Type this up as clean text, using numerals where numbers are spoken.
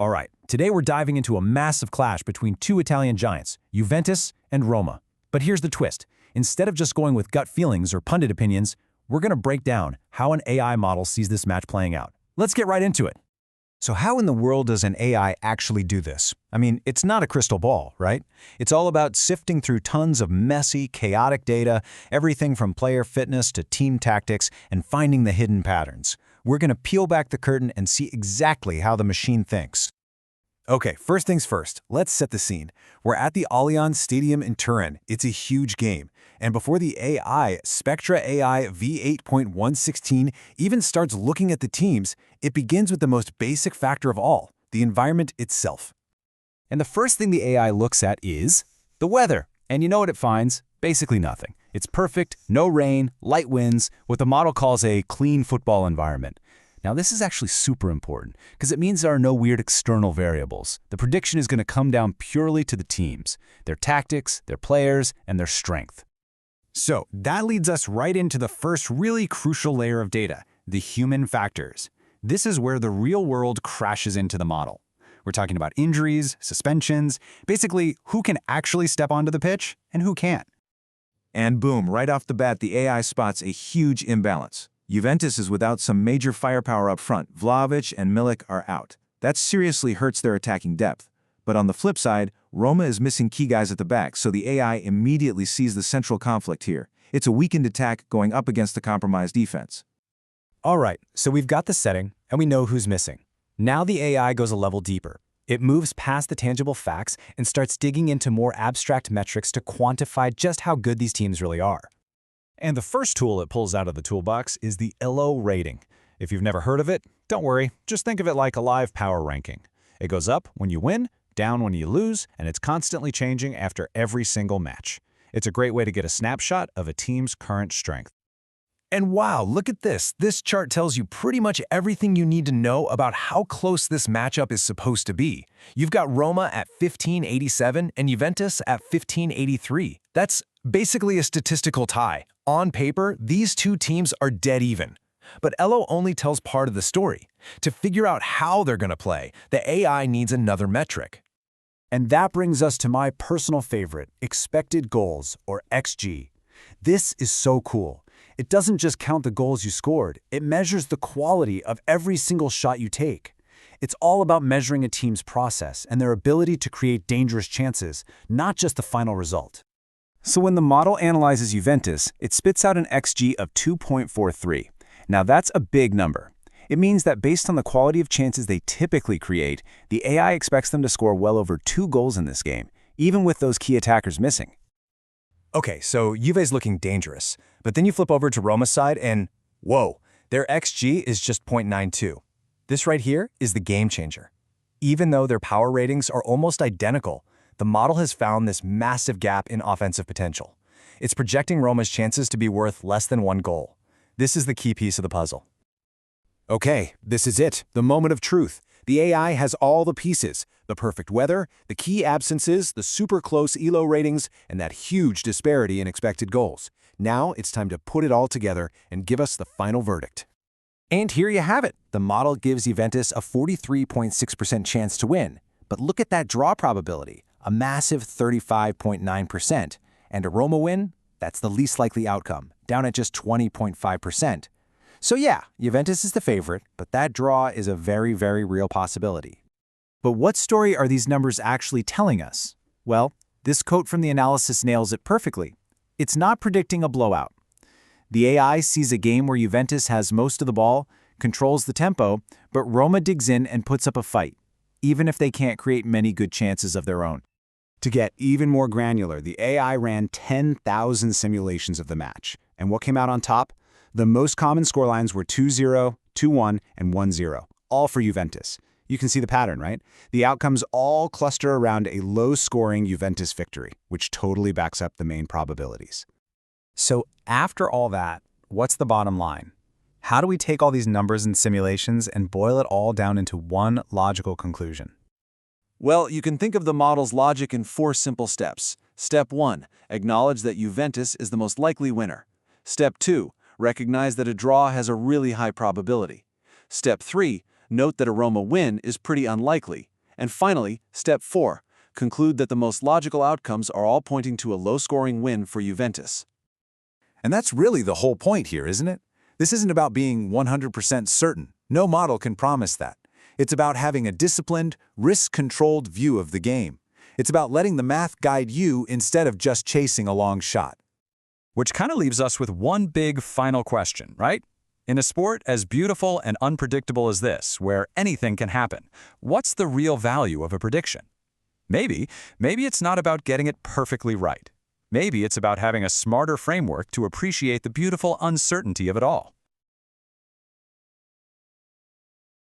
All right, today we're diving into a massive clash between two Italian giants, Juventus and Roma. But here's the twist. Instead of just going with gut feelings or pundit opinions, we're going to break down how an AI model sees this match playing out. Let's get right into it. So how in the world does an AI actually do this? I mean, it's not a crystal ball, right? It's all about sifting through tons of messy, chaotic data, everything from player fitness to team tactics, and finding the hidden patterns. We're going to peel back the curtain and see exactly how the machine thinks. Okay, first things first, let's set the scene. We're at the Allianz Stadium in Turin. It's a huge game. And before the AI, SPECTRA AI v8.16 even starts looking at the teams, it begins with the most basic factor of all, the environment itself. And the first thing the AI looks at is the weather. And you know what it finds? Basically nothing. It's perfect, no rain, light winds, what the model calls a clean football environment. Now this is actually super important because it means there are no weird external variables. The prediction is going to come down purely to the teams, their tactics, their players, and their strength. So that leads us right into the first really crucial layer of data, the human factors. This is where the real world crashes into the model. We're talking about injuries, suspensions, basically who can actually step onto the pitch and who can't. And boom, right off the bat, the AI spots a huge imbalance. Juventus is without some major firepower up front. Vlahovic and Milik are out. That seriously hurts their attacking depth. But on the flip side, Roma is missing key guys at the back, so the AI immediately sees the central conflict here. It's a weakened attack going up against a compromised defense. All right, so we've got the setting, and we know who's missing. Now the AI goes a level deeper. It moves past the tangible facts and starts digging into more abstract metrics to quantify just how good these teams really are. And the first tool it pulls out of the toolbox is the ELO rating. If you've never heard of it, don't worry, just think of it like a live power ranking. It goes up when you win, down when you lose, and it's constantly changing after every single match. It's a great way to get a snapshot of a team's current strength. And wow, look at this. This chart tells you pretty much everything you need to know about how close this matchup is supposed to be. You've got Roma at 1587 and Juventus at 1583. That's basically a statistical tie. On paper, these two teams are dead even. But ELO only tells part of the story. To figure out how they're going to play, the AI needs another metric. And that brings us to my personal favorite, expected goals, or XG. This is so cool. It doesn't just count the goals you scored, it measures the quality of every single shot you take. It's all about measuring a team's process and their ability to create dangerous chances, not just the final result. So when the model analyzes Juventus, it spits out an XG of 2.43. Now that's a big number. It means that based on the quality of chances they typically create, the AI expects them to score well over 2 goals in this game, even with those key attackers missing. Okay, so Juve's looking dangerous, but then you flip over to Roma's side and, whoa, their XG is just 0.92. This right here is the game changer. Even though their power ratings are almost identical, the model has found this massive gap in offensive potential. It's projecting Roma's chances to be worth less than 1 goal. This is the key piece of the puzzle. Okay, this is it, the moment of truth. The AI has all the pieces, the perfect weather, the key absences, the super close ELO ratings, and that huge disparity in expected goals. Now it's time to put it all together and give us the final verdict. And here you have it. The model gives Juventus a 43.6% chance to win. But look at that draw probability, a massive 35.9%. And a Roma win? That's the least likely outcome, down at just 20.5%. So yeah, Juventus is the favorite, but that draw is a very, very real possibility. But what story are these numbers actually telling us? Well, this quote from the analysis nails it perfectly. It's not predicting a blowout. The AI sees a game where Juventus has most of the ball, controls the tempo, but Roma digs in and puts up a fight, even if they can't create many good chances of their own. To get even more granular, the AI ran 10,000 simulations of the match. And what came out on top? The most common scorelines were 2-0, 2-1, and 1-0, all for Juventus. You can see the pattern, right? The outcomes all cluster around a low-scoring Juventus victory, which totally backs up the main probabilities. So after all that, what's the bottom line? How do we take all these numbers and simulations and boil it all down into one logical conclusion? Well, you can think of the model's logic in 4 simple steps. Step 1, acknowledge that Juventus is the most likely winner. Step 2, recognize that a draw has a really high probability. Step 3, note that a Roma win is pretty unlikely. And finally, step 4. Conclude that the most logical outcomes are all pointing to a low-scoring win for Juventus. And that's really the whole point here, isn't it? This isn't about being 100% certain. No model can promise that. It's about having a disciplined, risk-controlled view of the game. It's about letting the math guide you instead of just chasing a long shot. Which kind of leaves us with one big final question, right? In a sport as beautiful and unpredictable as this, where anything can happen, what's the real value of a prediction? Maybe it's not about getting it perfectly right. Maybe it's about having a smarter framework to appreciate the beautiful uncertainty of it all.